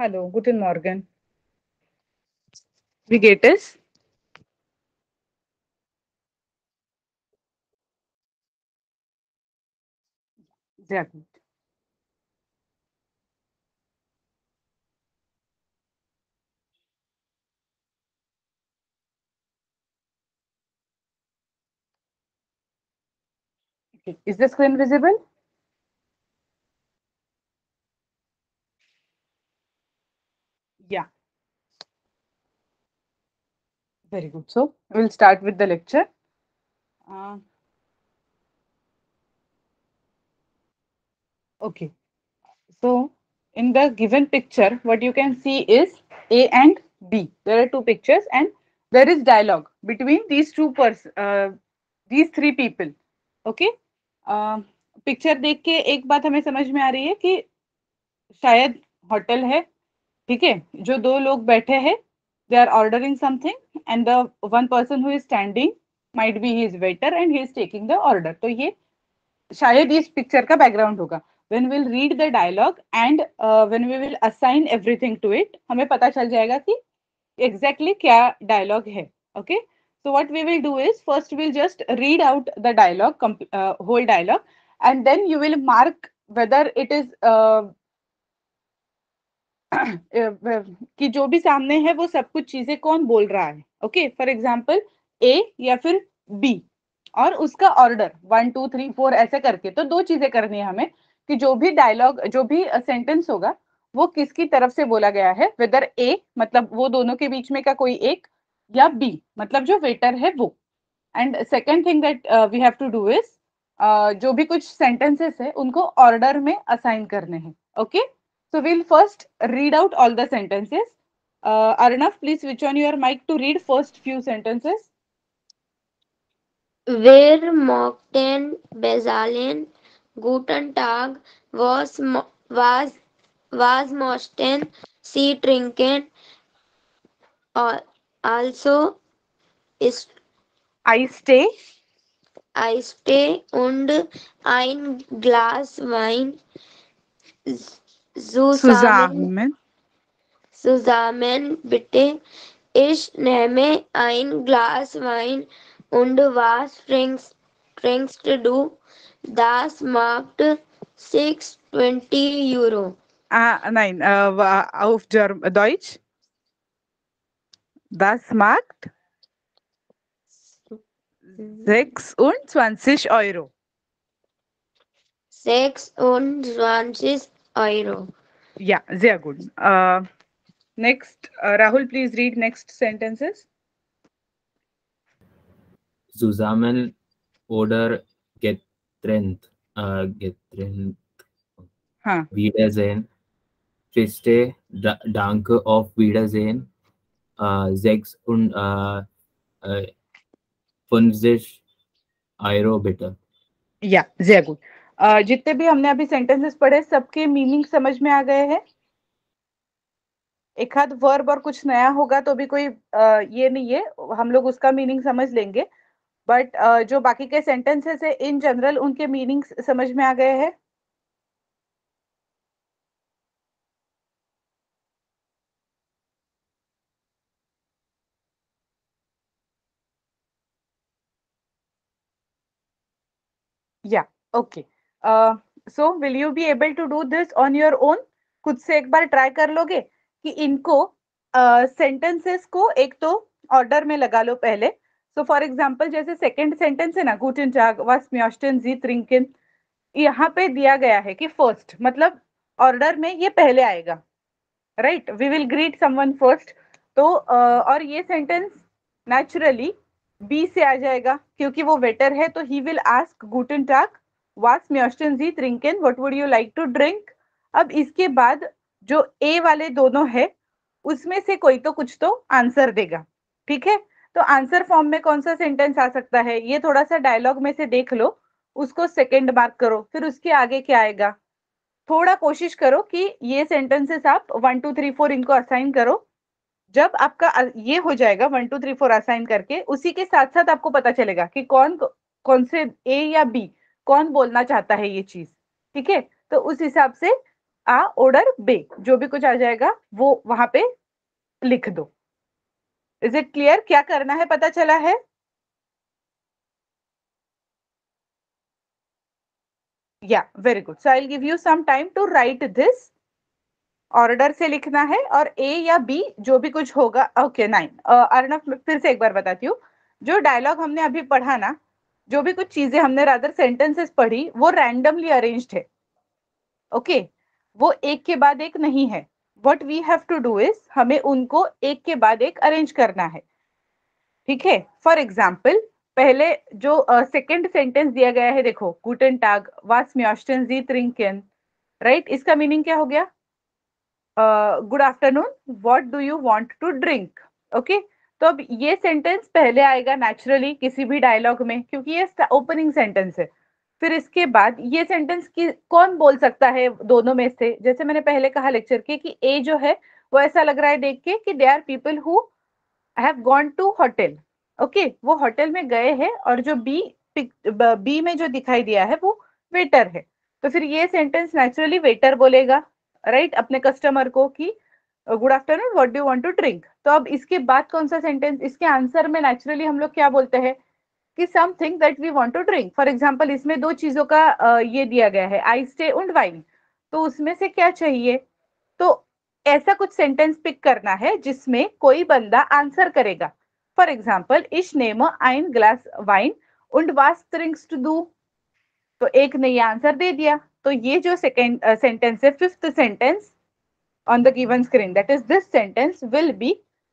Hallo, guten Morgen. Wie geht es? Sehr gut. Okay. Is the screen visible? Yeah, very good. So we'll start with the lecture. Uh, okay. So in the given picture, what you can see is A and B. There are two pictures, and there is dialogue between these these three people. Okay. Picture देख के एक बात हमें समझ में आ रही है कि शायद होटल है, ठीक है, जो दो लोग बैठे हैं, they are ordering something and the one person who is standing might be he is waiter and he is taking the order. तो ये शायद इस पिक्चर का बैकग्राउंड होगा। When will read the dialogue and when we will assign everything to it, हमें पता चल जाएगा कि exactly क्या डायलॉग है। Okay, so what we will do is first we'll just read out the dialogue, whole dialogue, and then you will mark whether it is कि जो भी सामने है वो सब कुछ चीजें कौन बोल रहा है। ओके, फॉर एग्जाम्पल ए या फिर बी और उसका ऑर्डर 1 2 3 4 ऐसे करके। तो दो चीजें करनी है हमें कि जो भी डायलॉग, जो भी सेंटेंस होगा वो किसकी तरफ से बोला गया है, वेदर ए मतलब वो दोनों के बीच में का कोई एक, या बी मतलब जो वेटर है वो। And second thing that we have to do is जो भी कुछ सेंटेंसेस है उनको ऑर्डर में असाइन करने हैं। Okay, so we'll first read out all the sentences. Arnav, please switch on your mic to read first few sentences. Wir mochten Bezahlen. Guten Tag. Was möchten Sie trinken? Also ist I stay. Eistee und ein Glas Wein zusammen. Zusammen. Zusammen bitte. Ich nehme ein Glas Wein. Und was trinkst du? Das macht 6,20 Euro. Nein, auf Deutsch. Das macht 26 Euro. 26 Euro. Yeah, sehr gut. Next, Rahul, please read next sentences. Zusammen oder getrennt. Huh. Wiedersehen. Triste, danke, auf Wiedersehen. 56 Euro bitte. या sehr good. जितने भी हमने अभी sentences पढ़े सबके meaning समझ में आ गए हैं। एक आध वर्ब और कुछ नया होगा तो भी कोई ये नहीं है, हम लोग उसका मीनिंग समझ लेंगे। बट जो बाकी के सेंटेंसेस है इन जनरल उनके मीनिंग समझ में आ गए हैं। या okay, so will you be able to do this on your own? खुद से एक बार ट्राई कर लोगे कि इनको सेंटेंसेस को एक तो ऑर्डर में लगा लो पहले। सो फॉर एग्जांपल जैसे सेकंड सेंटेंस है ना, गूटन टाग वास म्योस्टन जी ट्रिंकेन, यहाँ पे दिया गया है कि फर्स्ट मतलब ऑर्डर में ये पहले आएगा, right? We will greet someone first. तो और ये सेंटेंस नेचुरली बी से आ जाएगा क्योंकि वो वेटर है। तो ही विल आस्क गूटन टाग वास म्योस्टन जी ट्रिंकेन, what would you like to drink. अब इसके बाद जो ए वाले दोनों है उसमें से कोई तो कुछ तो आंसर देगा, ठीक है? तो आंसर फॉर्म में कौन सा सेंटेंस आ सकता है, ये थोड़ा सा डायलॉग में से देख लो, उसको सेकंड मार्क करो, फिर उसके आगे क्या आएगा थोड़ा कोशिश करो कि ये सेंटेंसेस आप 1 2 3 4 इनको असाइन करो। जब आपका ये हो जाएगा 1 2 3 4 असाइन करके, उसी के साथ साथ आपको पता चलेगा कि कौन से ए या बी कौन बोलना चाहता है ये चीज, ठीक है? तो उस हिसाब से आ ऑर्डर बे, जो भी कुछ आ जाएगा वो वहां पे लिख दो। Is it clear? क्या करना है पता चला है? या very good. So I will give you some time to write this. Order से लिखना है और ए या बी जो भी कुछ होगा। ओके 9। अर्णव फिर से एक बार बताती हूँ। जो डायलॉग हमने अभी पढ़ा ना, जो भी कुछ चीजें हमने रादर सेंटेंसेस पढ़ी वो रैंडमली अरेंज्ड है। ओके वो एक के बाद एक नहीं है। What we have to do is हमें उनको एक के बाद एक अरेंज करना है। ठीक है, फॉर एग्जाम्पल पहले जो सेकंड सेंटेंस दिया गया है, देखो गुटन टाग वास म्योस्टन जी ट्रिंकेन, राइट? इसका मीनिंग क्या हो गया? Good afternoon, what do you want to drink? Okay, तो अब ये सेंटेंस पहले आएगा नेचुरली किसी भी डायलॉग में, क्योंकि ये ओपनिंग सेंटेंस है। फिर इसके बाद ये सेंटेंस की कौन बोल सकता है दोनों में से? जैसे मैंने पहले कहा लेक्चर के कि ए जो है वो ऐसा लग रहा है देख के कि they are people who have gone to hotel. Okay, वो होटल में गए हैं। और जो बी बी में जो दिखाई दिया है वो वेटर है। तो फिर ये सेंटेंस नेचुरली वेटर बोलेगा, राइट, अपने कस्टमर को कि good afternoon, what do want to drink. तो अब इसके बाद कौन सा सेंटेंस? इसके आंसर में नेचुरली हम लोग क्या बोलते हैं कि something that we want to drink. For example इसमें दो चीजों का ये दिया गया है, आइस टे und वाइन। तो उसमें से क्या चाहिए? तो ऐसा कुछ सेंटेंस पिक करना है जिसमें कोई बंदा आंसर करेगा। For example ich nehme ein Glas Wein und was trinkst du? तो एक ने ये आंसर दे दिया। तो ये जो सेकेंड सेंटेंस है, fifth sentence on the given screen, that is this sentence will be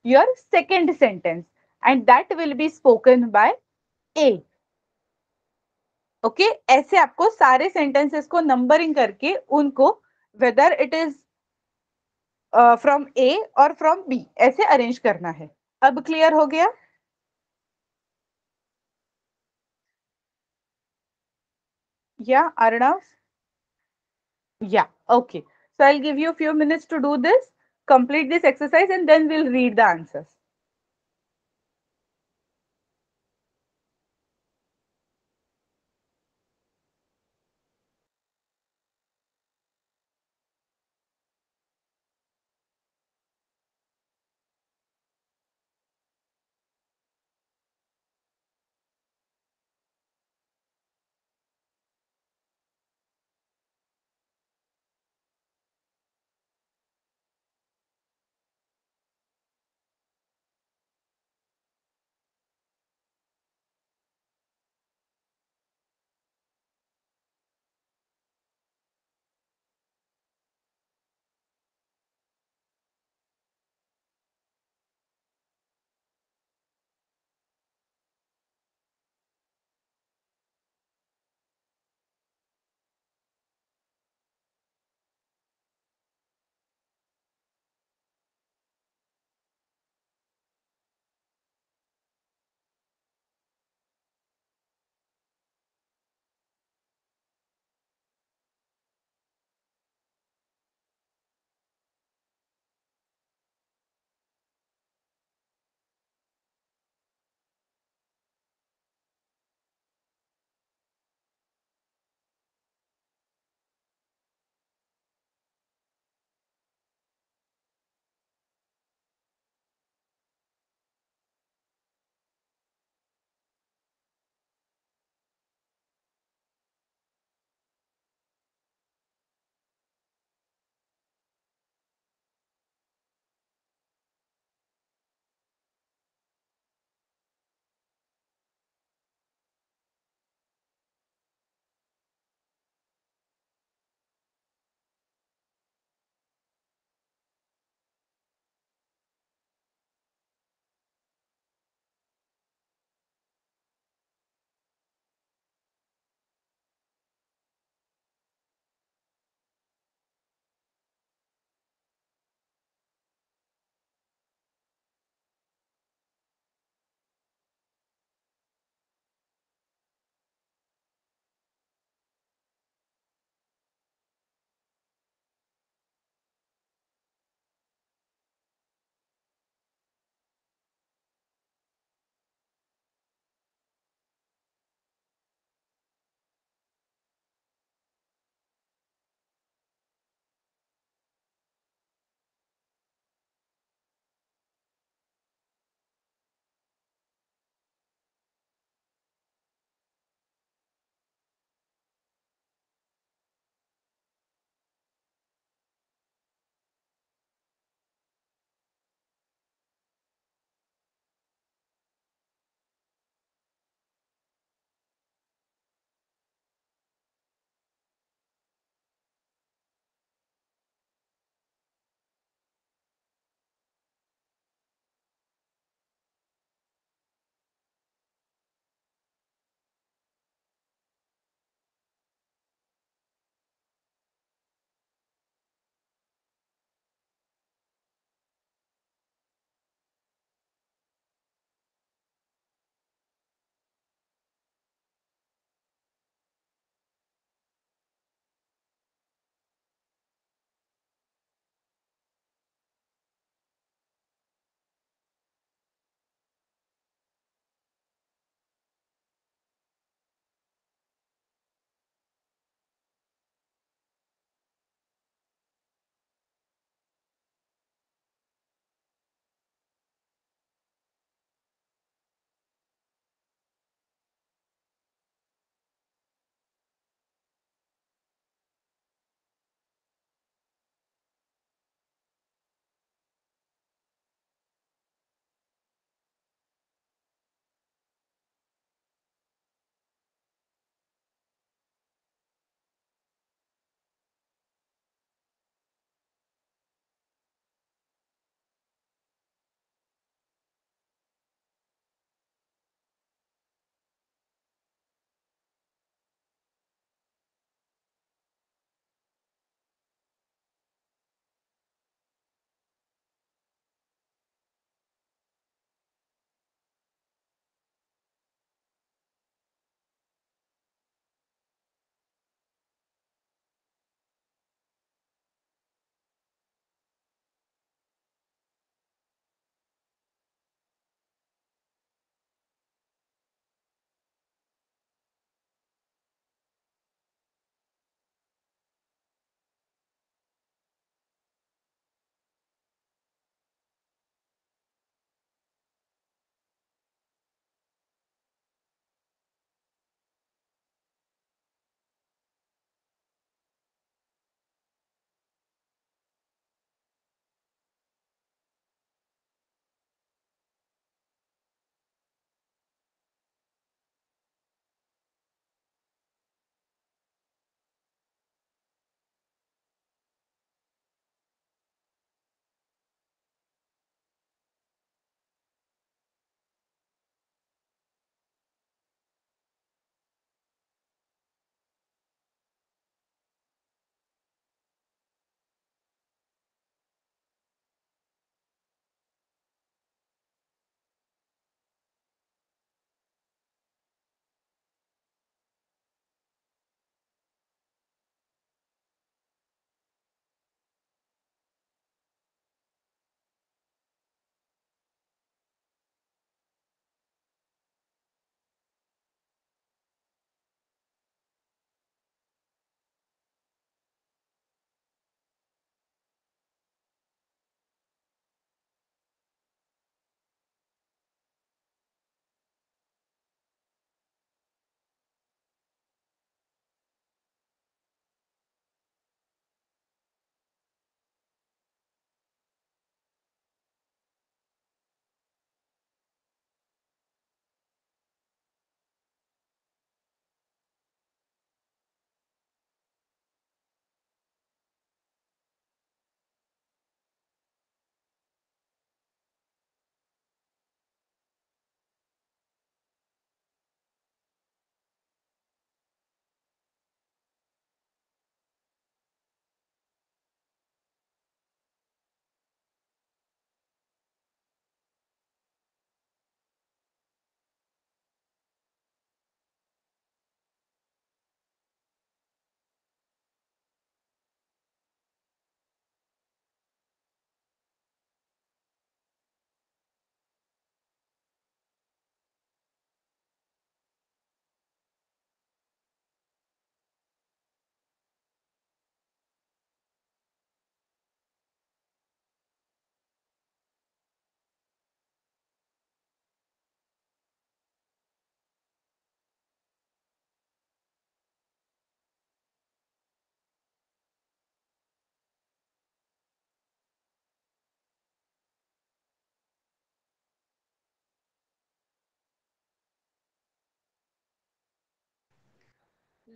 your second sentence and that will be spoken by A. Okay ऐसे आपको सारे सेंटेंसेस को नंबरिंग करके उनको वेदर इट इज फ्रॉम ए और from B ऐसे arrange करना है। अब क्लियर हो गया? या Arnav? Yeah, okay. So I'll give you a few minutes to do this, complete this exercise, and then we'll read the answers.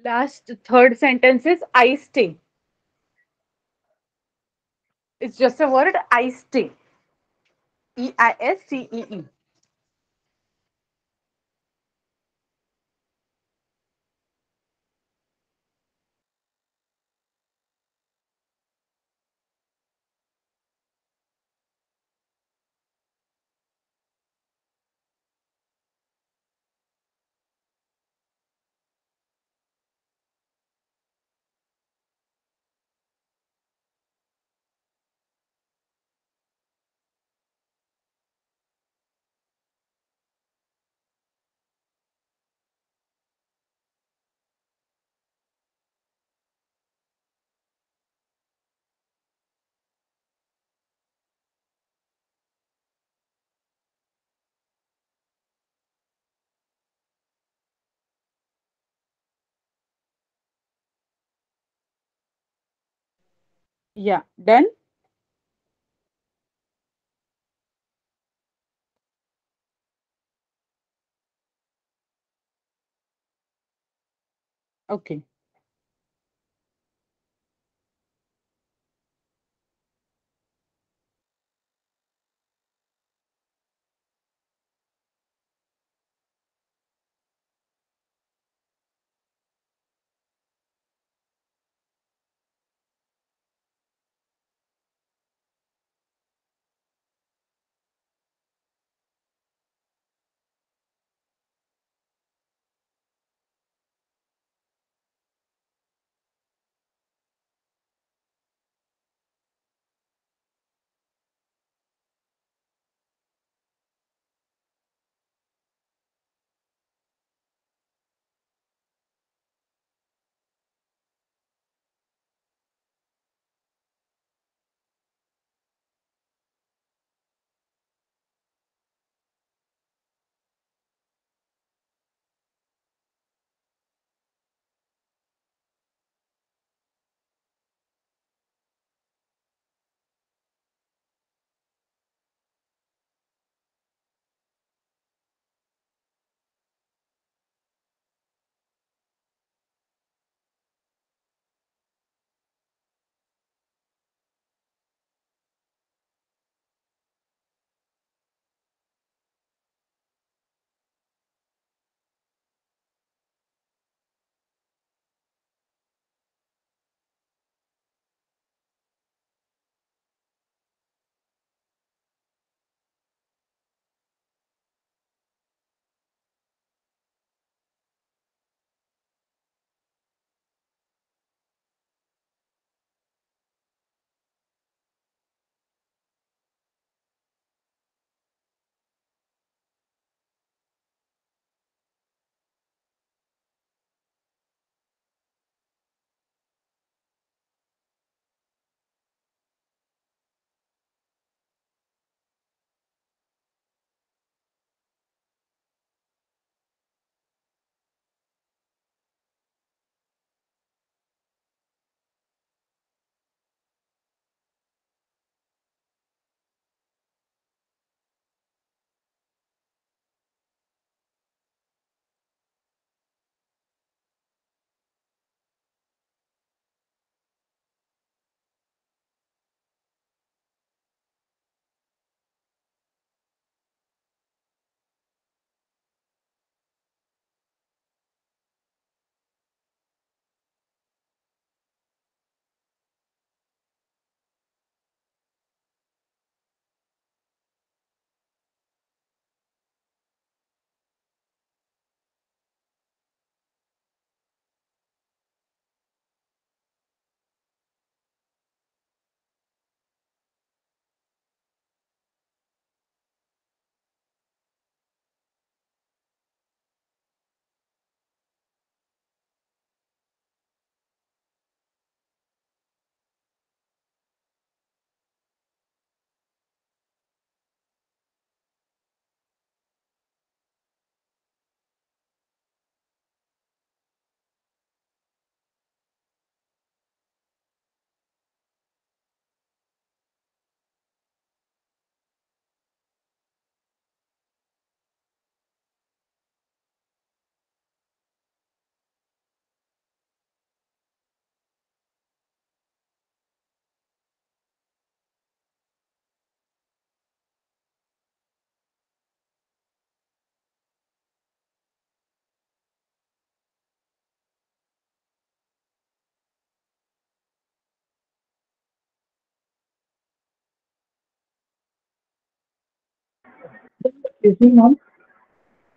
Last third sentence is I stay. It's just a word I stay. EISTEE. Yeah, done. Okay.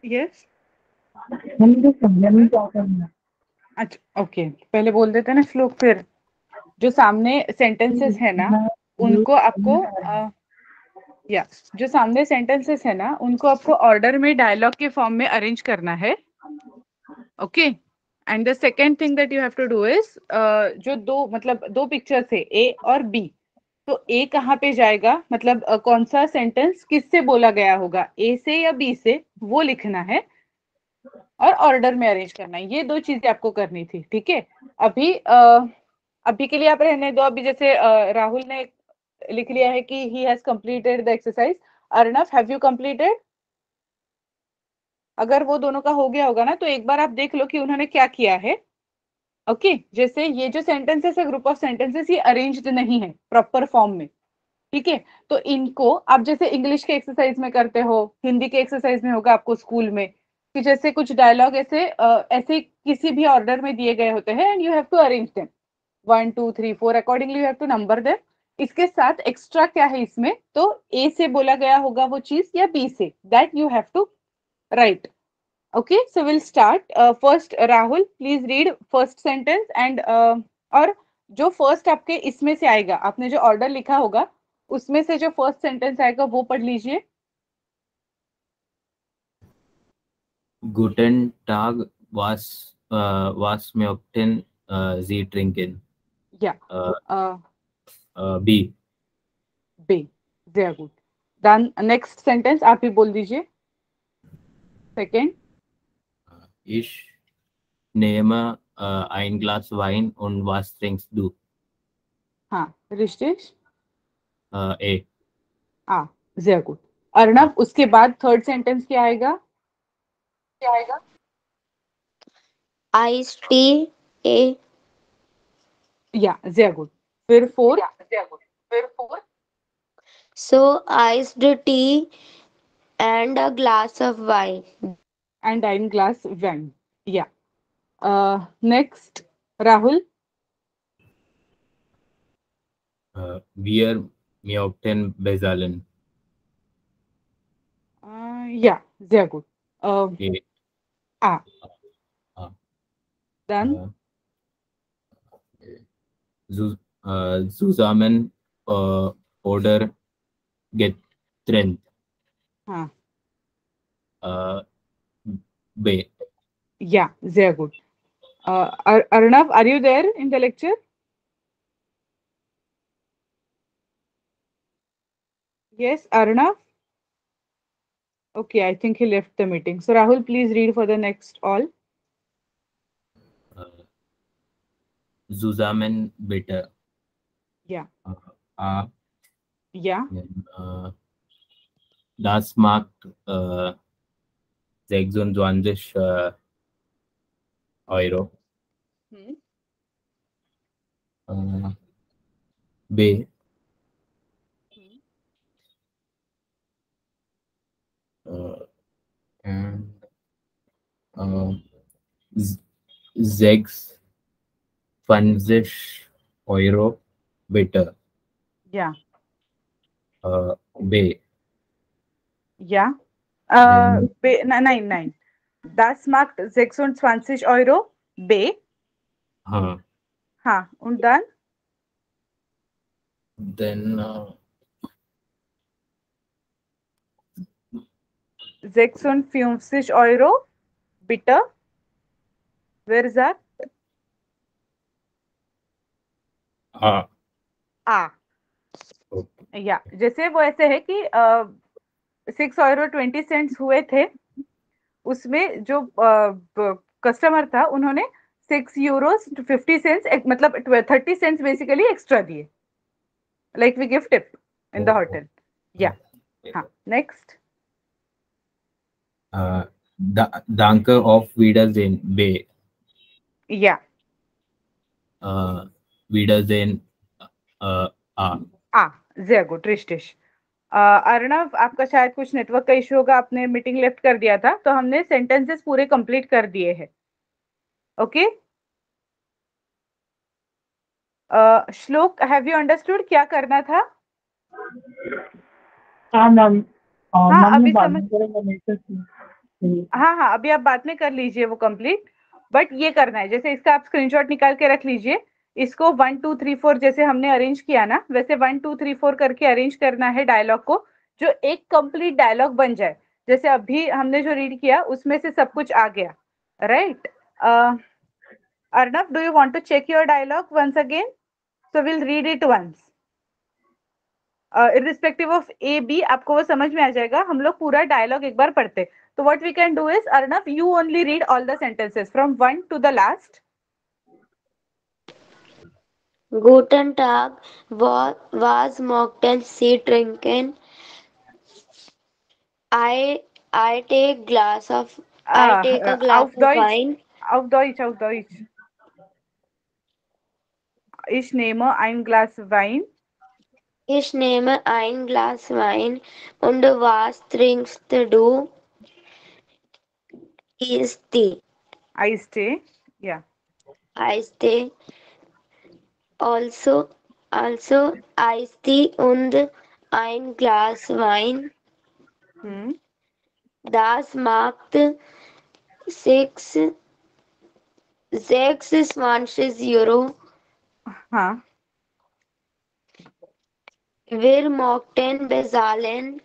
Yes हम तो समझा नहीं क्या करना। अच्छा okay, पहले बोल देते हैं ना श्लोक, फिर जो सामने सेंटेंसेस है ना उनको आपको या जो सामने सेंटेंसेस है ना उनको आपको ऑर्डर में डायलॉग के फॉर्म में अरेंज करना है। Okay, and the second thing that you have to do is, जो दो मतलब दो पिक्चर्स है ए और बी, तो ए कहाँ पे जाएगा, मतलब कौन सा सेंटेंस किससे बोला गया होगा, ए से या बी से, वो लिखना है और ऑर्डर में अरेंज करना है। ये दो चीजें आपको करनी थी, ठीक है। अभी अभी के लिए आप रहने दो। अभी जैसे राहुल ने लिख लिया है कि he has completed the exercise. Arnav, have you completed? अगर वो दोनों का हो गया होगा ना तो एक बार आप देख लो कि उन्होंने क्या किया है। ओके, जैसे ये जो सेंटेंसेस है, ग्रुप ऑफ सेंटेंसेस, ये अरेंज्ड नहीं है प्रॉपर फॉर्म में, ठीक है। तो इनको आप जैसे इंग्लिश के एक्सरसाइज में करते हो, हिंदी के एक्सरसाइज में होगा आपको स्कूल में, कि जैसे कुछ डायलॉग ऐसे ऐसे किसी भी ऑर्डर में दिए गए होते हैं and you have to arrange them 1 2 3 4 accordingly you have to number them. इसके साथ एक्स्ट्रा क्या है इसमें, तो ए से बोला गया होगा वो चीज या बी से, that you have to write. Okay, so we'll start. First, Rahul, please read first sentence and और जो first आपके इसमें से आएगा, आपने जो order लिखा होगा उसमें से जो first sentence आएगा वो पढ़ लीजिए। Guten Tag, was möchten Sie trinken? Yeah, B. B, sehr gut. Then next sentence आप ही बोल दीजिए। Second, Ich nehme ein Glas Wein und was trinkst du? हाँ ऋषिकेश, A. आ, sehr gut. अर्णव, उसके बाद थर्ड सेंटेंस क्या आएगा? Iced tea, A. या, sehr gut. फिर fourth, So iced tea and a glass of wine. and ein glass wine. Yeah. Next, Rahul. Wir möchten bezahlen. Yeah, sehr gut. A. A. Ah. Dann Zusammen oder getrennt. हाँ, B. yeah, sehr gut. Arnav, are you there in the lecture? Yes, Arnav. Okay, I think he left the meeting. So Rahul, please read for the next all. Zusammen bitte. Yeah, A. yeah, Das macht 26 Euro. B. And 26 Euro bitte. yeah, B. yeah. Then, Nein, nein. Das macht 26 Euro. B. Ha, und dann? then 56 Euro. Bitte. Wer sagt? A. A. Okay. या, जैसे वो ऐसे है कि 6 € 20 हुए थे, उसमें जो कस्टमर था उन्होंने 6 € 50 मतलब 30 सेंट्स बेसिकली एक्स्ट्रा दिए, like we give tip in the hotel. या, हाँ, next. Danke, auf Wiedersehen. B. या, Wiedersehen. A. आ, sehr gut, richtig। अर्णव, आपका शायद कुछ नेटवर्क का इशू होगा, आपने मीटिंग लेफ्ट कर दिया था, तो हमने सेंटेंसेस पूरे कंप्लीट कर दिए हैं। ओके, श्लोक, हैव यू अंडरस्टूड क्या करना था? हाँ मैम। हाँ मैम ये अभी बाद समझ, में करेंगे लेटर से। हाँ हाँ अभी आप बाद में कर लीजिए वो कंप्लीट, बट ये करना है जैसे इसका आप स्क्रीनशॉट निकाल के रख लीजिए। इसको 1 2 3 4 जैसे हमने अरेंज किया ना, वैसे 1 2 3 4 करके अरेंज करना है डायलॉग को, जो एक कंप्लीट डायलॉग बन जाए। जैसे अभी हमने जो रीड किया उसमें से सब कुछ आ गया, right? Arnab, do you want to check your dialogue once again? So will read it once. Irrespective of A B आपको वो समझ में आ जाएगा। हम लोग पूरा डायलॉग एक बार पढ़ते, तो what we can do is, Arnab you only read all the sentences from 1 to the last. Guten Tag, was Mocktail Sie trinken? I I take glass of I take a glass Auf of Deutsch, wine. auf Deutsch, auf Deutsch. Ich nehme ein Glas Wein. Ich nehme ein Glas Wein und was trinkst du? Ist Tee. Eistee. Yeah. Iced tea. Also Iced tea und ein Glas Wein. Hmm. Das macht sechs, 26 Euro. हाँ, Wir mochten bezahlen.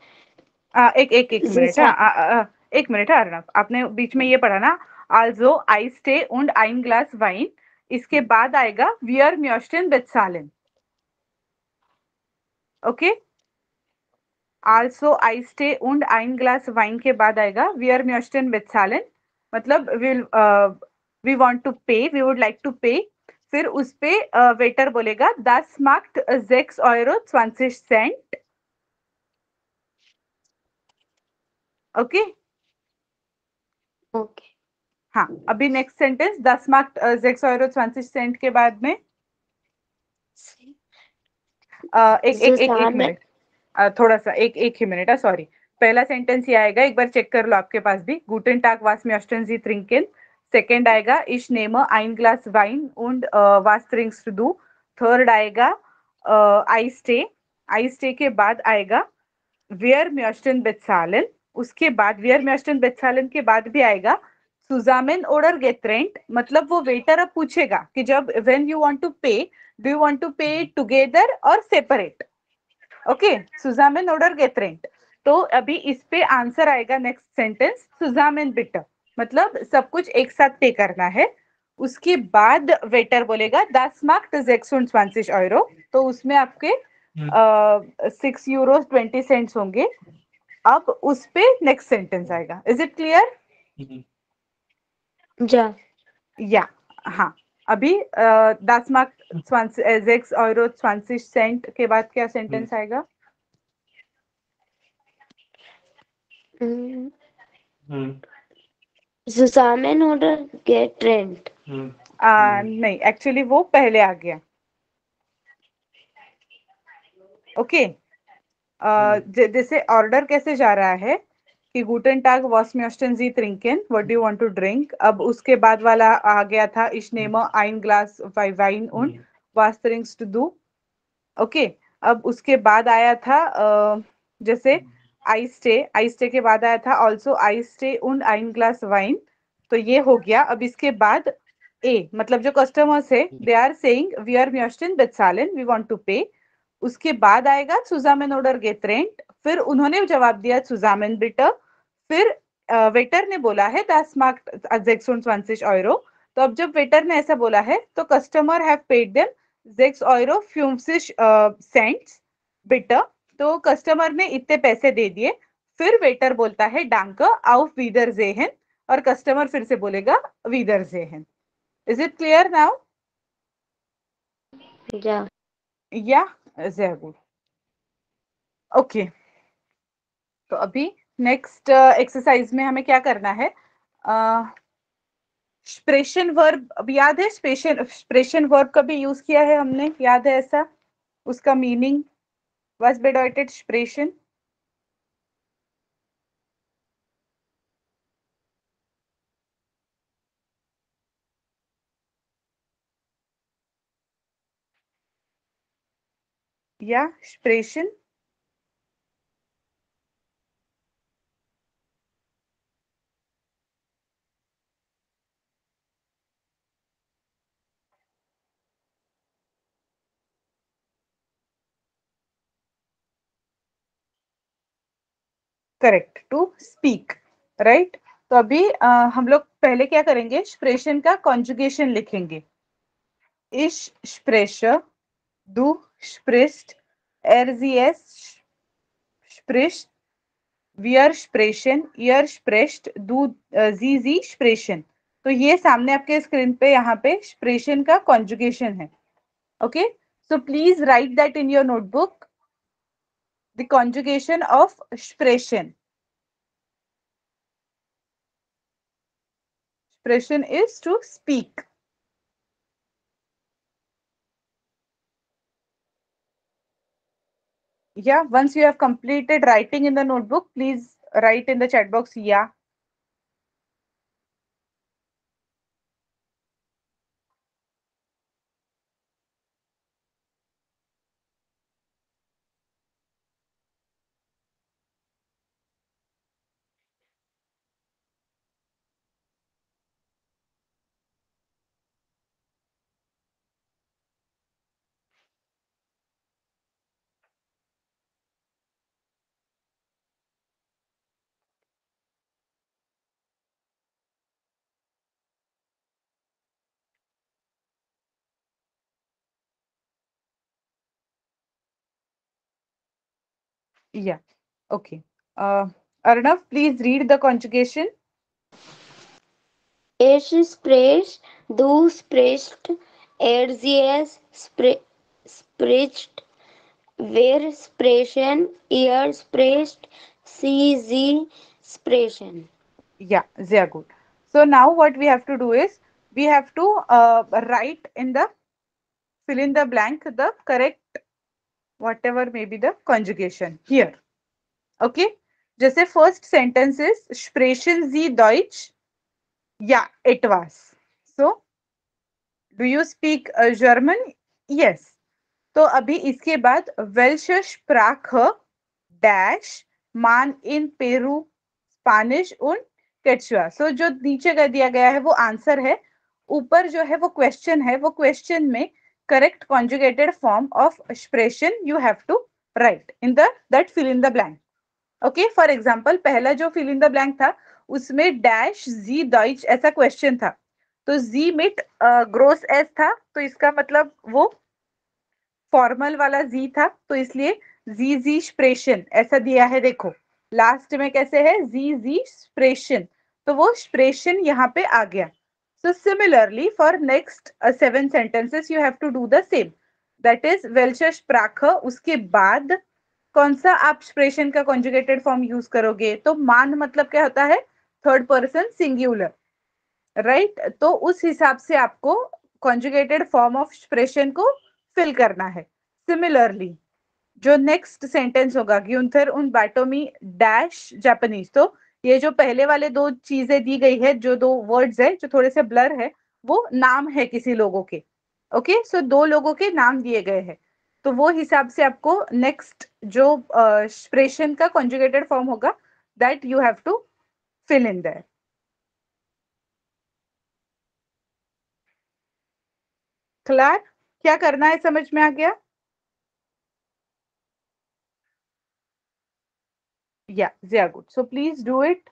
एक एक एक मिनट, हाँ एक minute है अर्नब, आपने बीच में ये पढ़ा ना, also Eistee und ein Glas Wein, इसके बाद आएगा wir möchten bezahlen. Okay, also Eistee und ein Glas Wein के बाद आएगा wir möchten bezahlen, मतलब we want to pay, we would like to pay। फिर उस पे वेटर बोलेगा das macht 6,20 Euro। Okay, Okay. हाँ अभी next sentence das macht 6,20 Euro के बाद में एक Susanne, मिनट, थोड़ा सा एक एक ही मिनट है, सॉरी। पहला सेंटेंस ये आएगा, एक बार चेक कर लो आपके पास भी, guten Tag, was möchten Sie trinken। Second आएगा ich nehme ein Glas Wein und was trinkst du। Third आएगा I stay के बाद आएगा wir möchten bezahlen। उसके बाद wir möchten bezahlen के बाद भी आएगा zusammen oder getrennt, मतलब वो वेटर अब पूछेगा कि जब when you want to pay, do you want to pay together or separate? Okay, zusammen oder getrennt। तो अभी इस पे आंसर आएगा नेक्स्ट सेंटेंस zusammen bitte, मतलब सब कुछ एक साथ पे करना है। उसके बाद वेटर बोलेगा das macht 26 Euro, तो उसमें आपके 6 यूरो 20 सेंट्स होंगे। अब उस पे नेक्स्ट सेंटेंस आएगा। Is it clear? ja, या हाँ, अभी 6 Euro 20 के बाद क्या सेंटेंस आएगा? mm, zusammen oder getrennt. नहीं, एक्चुअली वो पहले आ गया। ओके, जैसे ऑर्डर कैसे जा रहा है कि guten Tag, was möchten Sie trinken, what do you want to drink, अब उसके बाद वाला आ गया था ich nehme ein Glas Wein und was trinkst du। Okay, अब उसके बाद आया था जैसे आई स्टे के बाद आया था ऑल्सो आई स्टे उन ein Glas Wein, तो ये हो गया। अब इसके बाद ए, मतलब जो कस्टमर्स है they are saying wir möchten bezahlen, we want to pay। उसके बाद आएगा zusammen oder getrennt, फिर उन्होंने जवाब दिया zusammen bitte। फिर वेटर ने बोला है das macht 26 Euro, तो अब जब वेटर ने ऐसा बोला है तो customer have paid them 6,50 Euro bitter, तो कस्टमर ने इतने पैसे दे दिए। फिर वेटर बोलता है डांक auf Wiedersehen, और कस्टमर फिर से बोलेगा Wiedersehen। Is it clear now? Ja. या sehr gut। ओके, तो अभी नेक्स्ट एक्सरसाइज में हमें क्या करना है? स्प्रेशन वर्ब, अब याद है स्प्रेशन वर्ब कभी यूज किया है हमने, याद है ऐसा? उसका meaning was bedeutet sprechen? Ja, sprechen। Correct, to speak, right. तो अभी हम लोग पहले क्या करेंगे, एक्सप्रेशन का कॉन्जुगेशन लिखेंगे। Ich spreche, du sprichst, sie es spricht, wir sprechen, ihr sprecht, du sie sprechen। तो ये सामने आपके स्क्रीन पे यहाँ पे एक्सप्रेशन का कॉन्जुगेशन है। Okay, so please right that in your notebook, the conjugation of expression. Expression is to speak. Yeah, once you have completed writing in the notebook, please write in the chat box, yeah. Yeah, okay. Arnav, please read the conjugation. Ich spricht, du sprichst, sie es spricht, wir sprechen, ihr spricht, sie sprechen. Yeah, sehr good. So now what we have to do is, we have to write in the, fill in the blank, the correct, whatever may be the conjugation here. Okay, जैसे first sentence is, sprechen Sie Deutsch? Yeah, it was. So, do you speak German? Yes. तो अभी इसके बाद welche Sprache dash man in Peru Spanish und Quechua। सो जो नीचे का दिया गया है वो आंसर है, ऊपर जो है वो क्वेश्चन है, वो क्वेश्चन में correct conjugated form of expression you have to write in the that fill in the blank. Okay, for example पहला जो फिल इन द ब्लैंक था उसमें डैश जी डॉइच ऐसा क्वेश्चन था, तो जी मिट ग्रोस एस था, तो इसका मतलब वो फॉर्मल वाला जी था, तो इसलिए जी स्प्रेशन ऐसा दिया है। देखो लास्ट में कैसे है, जी स्प्रेशन, तो वो स्प्रेशन यहाँ पे आ गया। So similarly for next 7 sentences you have to do the same, that is वेल्शर स्प्राख। उसके बाद कौन सा आप एक्सप्रेशन का कॉन्जुगेटेड फॉर्म यूज करोगे, तो मान मतलब क्या होता है, थर्ड पर्सन सिंगुलर, राइट। तो उस हिसाब से आपको कॉन्जुगेटेड फॉर्म ऑफ एक्सप्रेशन को फिल करना है। सिमिलरली जो नेक्स्ट सेंटेंस होगा, ग्यूंथर उन बाटोमी डैश जापानीज, तो ये जो पहले वाले दो चीजें दी गई है, जो दो वर्ड्स है जो थोड़े से ब्लर है, वो नाम है किसी लोगों के। ओके, सो दो लोगों के नाम दिए गए हैं, तो वो हिसाब से आपको नेक्स्ट जो एक्सप्रेशन का कॉन्जुगेटेड फॉर्म होगा, that you have to fill in there. Clear, क्या करना है समझ में आ गया? Yeah, sehr gut. So please do it.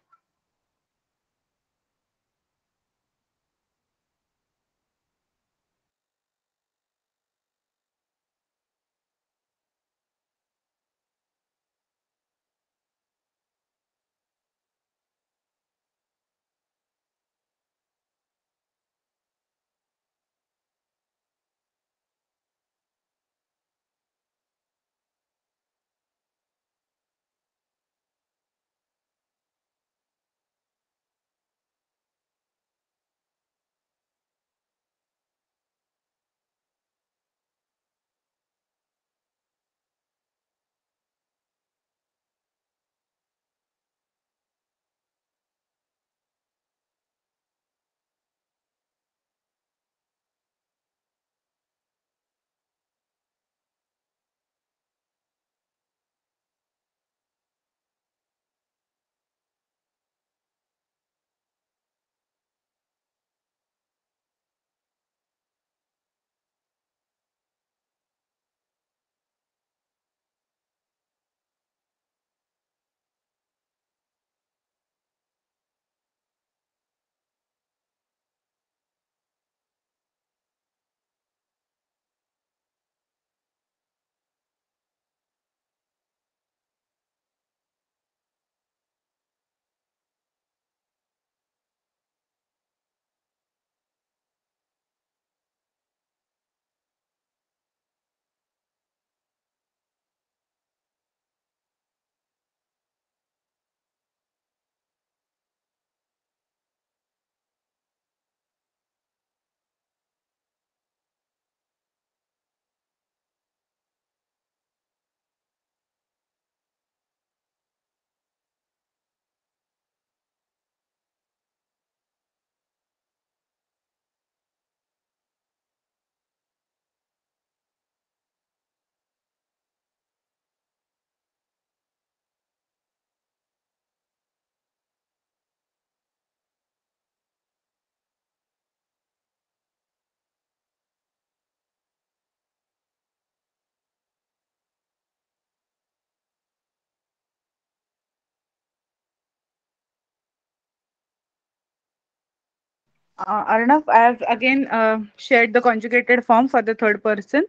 Arnav, I have again shared the conjugated form for the third person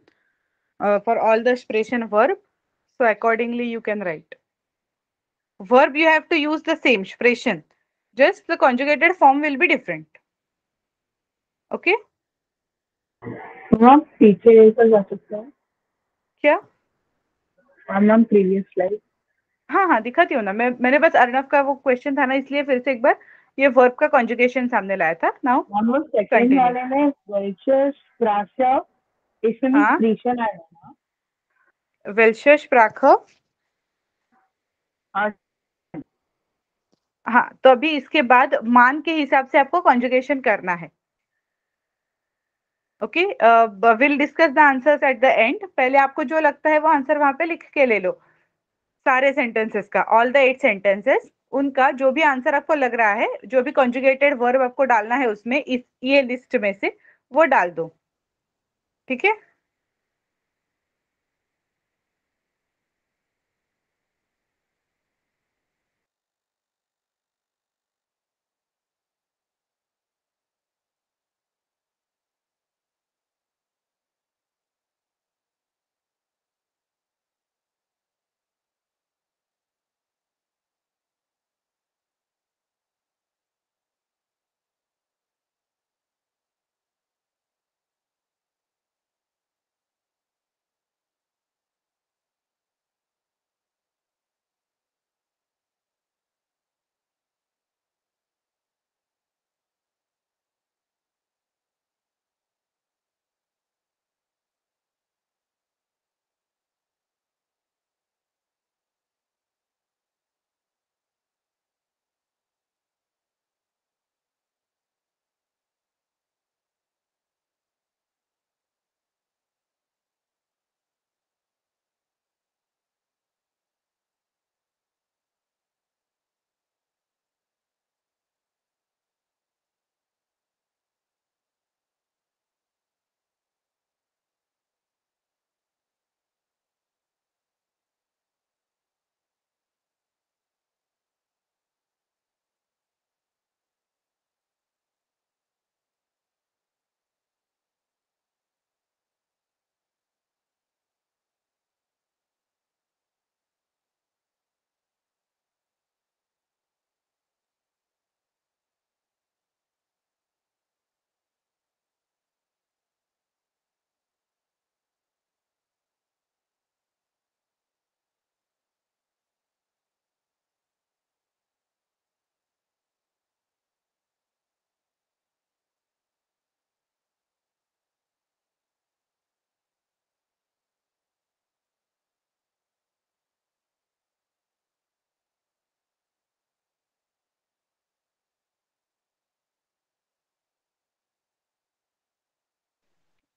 for all the expression verb. So accordingly, you can write. Verb you have to use the same expression. Just the conjugated form will be different. Okay? Ma'am पीछे का जा सकता है क्या? Ma'am previous slide हाँ हाँ दिखाती हूँ ना मैंने बस अर्नव का वो क्वेश्चन था ना इसलिए फिर से एक बार ये वर्ब का कॉन्जुगेशन सामने लाया था नाउ मैम वो सेकंड कंटिन्यू वाले में वेल्चर प्राशा इसमें भी हाँ क्रिएशन आया ना वेल्शर स्प्राख हाँ हाँ तो अभी इसके बाद मान के हिसाब से आपको कॉन्जुगेशन करना है okay will discuss the answers at the end पहले आपको जो लगता है वो आंसर वहां पे लिख के ले लो सारे सेंटेंसेस का ऑल द 8 सेंटेंसेस उनका जो भी आंसर आपको लग रहा है जो भी कॉन्जुगेटेड वर्ब आपको डालना है उसमें इस ये लिस्ट में से वो डाल दो ठीक है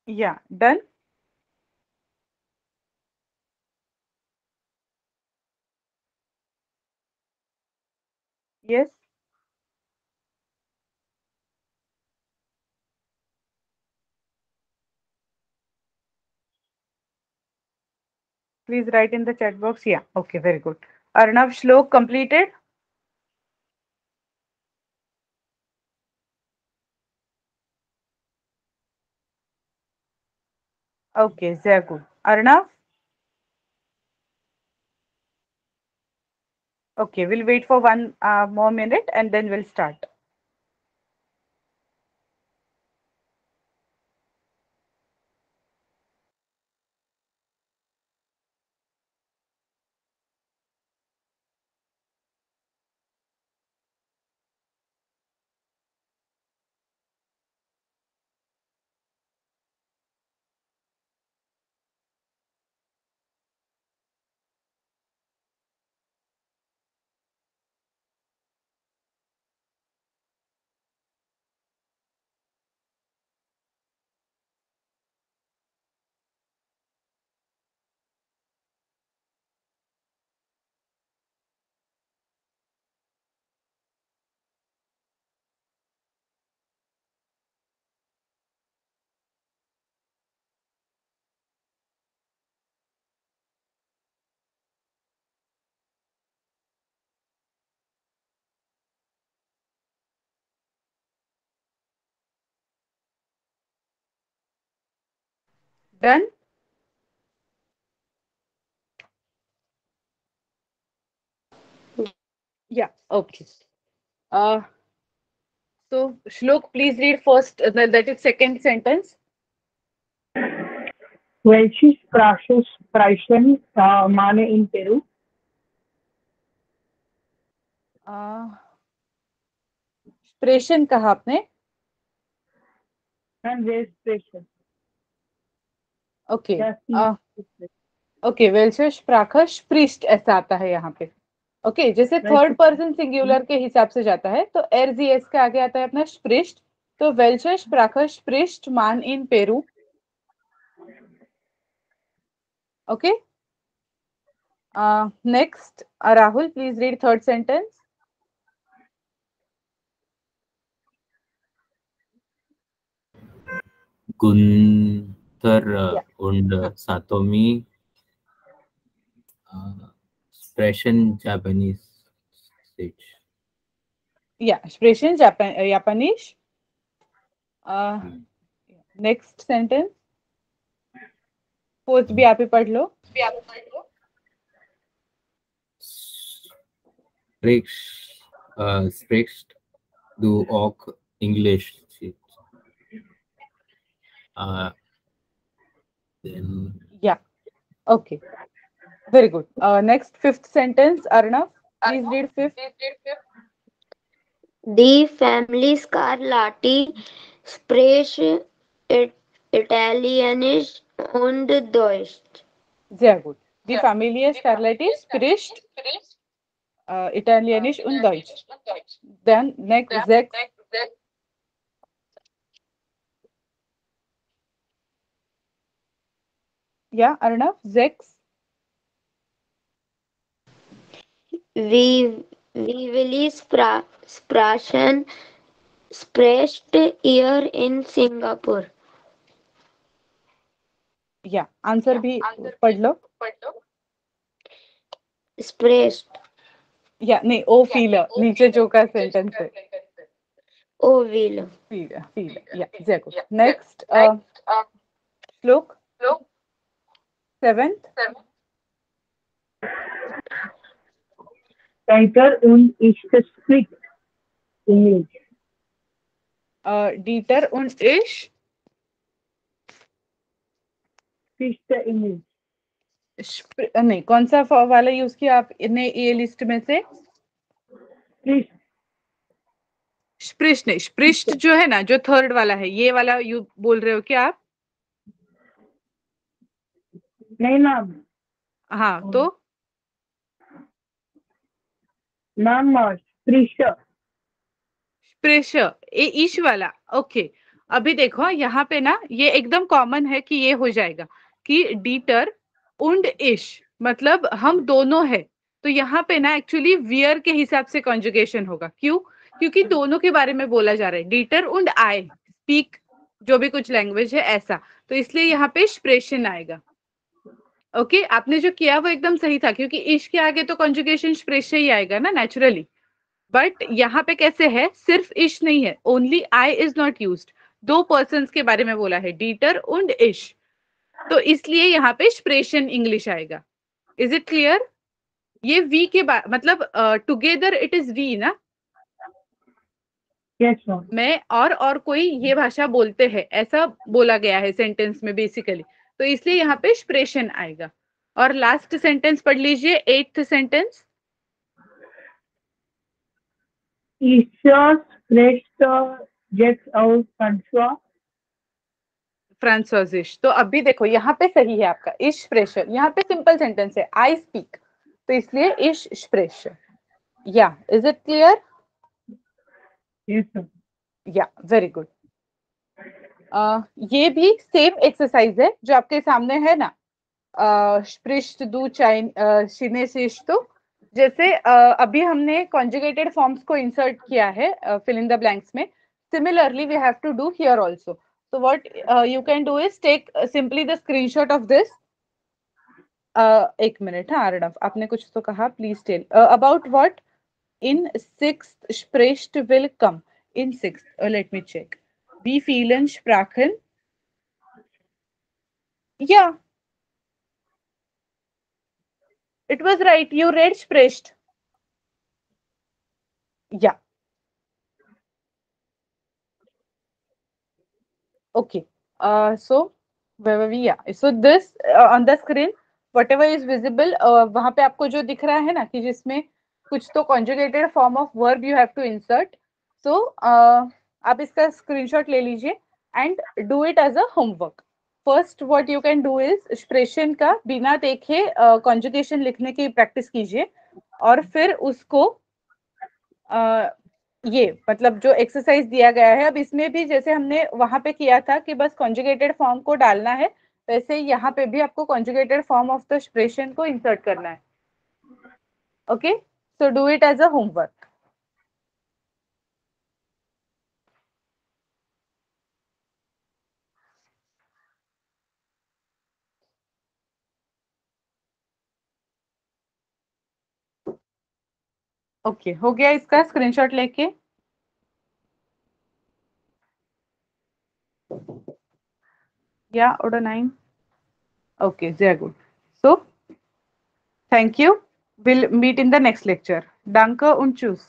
या done yes please write in the chat box yeah okay very good arnav shlok completed okay very good arnav okay we'll wait for one more minute and then we'll start Done? Yeah, okay. So Shlok, please read first, that is second sentence. Welches Sprachs sprechen Mane in Peru? Sprechen कहा आपने? And wer sprechen? Okay. Ja, sie okay, वेल्शे sprache spricht ऐसा आता है यहाँ पे. Okay, जैसे third person singular के हिसाब से जाता है तो एस के आगे आता है अपना spricht. तो वेल्शे sprache spricht man in Peru? Okay. Next, Rahul, please read third sentence. Gunther Yeah. und Satomi sprechen Japanese. Yeah, sprechen Japanese. Next sentence. Fourth भी आप ही पढ़ लो. Sprichst du auch English? Then Yeah. Okay. Very good. Next, fifth sentence, Arnav. Please read fifth. Die family Scarlatti spricht Italienisch und Deutsch. Sehr gut. Die Familie Scarlatti spricht Italienisch und Deutsch. Then next, sechs. Ja, Arnav, sechs. Wie will Sprachen spricht ihr in Singapur? या answer भी पढ़ लो. Spricht. या नहीं, ओ feel नीचे जो का sentence है. ओ will. Feel या sehr gut. Next, Shlok. Seventh. Dieter und ich spricht English. Dieter und ich Spricht English. नहीं, कौन सा वाला यूज किया आपने ये लिस्ट में से? Spricht. स्प्रिस्ट नहीं, स्प्रिस्ट जो है ना, जो थर्ड वाला है, ये वाला यू बोल रहे हो क्या आप? नहीं नाम. हाँ, तो नाम स्प्रिश. स्प्रिश ये ईश वाला. ओके, अभी देखो यहाँ पे ना ये एकदम कॉमन है कि ये हो जाएगा कि डीटर उंड इश मतलब हम दोनों है. तो यहाँ पे ना एक्चुअली वियर के हिसाब से कॉन्जुगेशन होगा. क्यों? क्योंकि दोनों के बारे में बोला जा रहा है. डीटर उंड आई स्पीक जो भी कुछ लैंग्वेज है ऐसा, तो इसलिए यहाँ पे स्प्रेशन आएगा. ओके, आपने जो किया वो एकदम सही था, क्योंकि इश के आगे तो कॉन्जुगेशन स्प्रेश ही आएगा ना नेचुरली. बट यहाँ पे कैसे है, सिर्फ इश नहीं है, only I is not used. दो पर्सन्स के बारे में बोला है, डीटर उंड इश, तो इसलिए यहाँ पे स्प्रेशन इंग्लिश आएगा. Is it clear? ये वी के बाद मतलब टुगेदर इट इज वी ना. Yes, ma'am. मैं और कोई ये भाषा बोलते हैं ऐसा बोला गया है सेंटेंस में बेसिकली, तो इसलिए यहाँ पे स्प्रेशन आएगा. और लास्ट सेंटेंस पढ़ लीजिए, eighth sentence. Ich spricht jetzt aus François. फ्रांसोजिश. तो अभी देखो यहाँ पे सही है आपका इश स्प्रेशर. यहाँ पे सिंपल सेंटेंस है, आई स्पीक, तो इसलिए इश स्प्रेशर. या is it clear? Yes, sir. या वेरी गुड. ये भी सेम एक्सरसाइज है जो आपके सामने है ना. स्प्रिश्ट दू चाइन शिनेशिश. तो जैसे अभी हमने कॉन्जुगेटेड फॉर्म्स को इंसर्ट किया है फिल इन द ब्लैंक्स में, similarly we have to do here also. So what you can do is take simply the screenshot of this. एक मिनट. हाँ अर्णव, आपने कुछ तो कहा, please tell about what. In sixth spricht will come. In sixth, let me check. Wie vielen Sprachen Yeah, it was right. You read spricht. Yeah. Okay. So where were we? Yeah. So this on the screen, whatever is visible, वहाँ पे आपको जो दिख रहा है ना कि जिसमें कुछ तो conjugated form of verb you have to insert. So आप इसका screenshot ले लीजिए and do it as a homework. First, what you can do is expression का बिना देखे conjugation लिखने की practice कीजिए और फिर उसको ये मतलब जो एक्सरसाइज दिया गया है अब इसमें भी जैसे हमने वहां पे किया था कि बस कॉन्जुगेटेड फॉर्म को डालना है वैसे यहाँ पे भी आपको conjugated form of the expression को इंसर्ट करना है okay so do it as a homework okay हो गया इसका स्क्रीनशॉट लेके या oder 9 okay sehr gut so thank you we'll meet in the next lecture danke und tschüss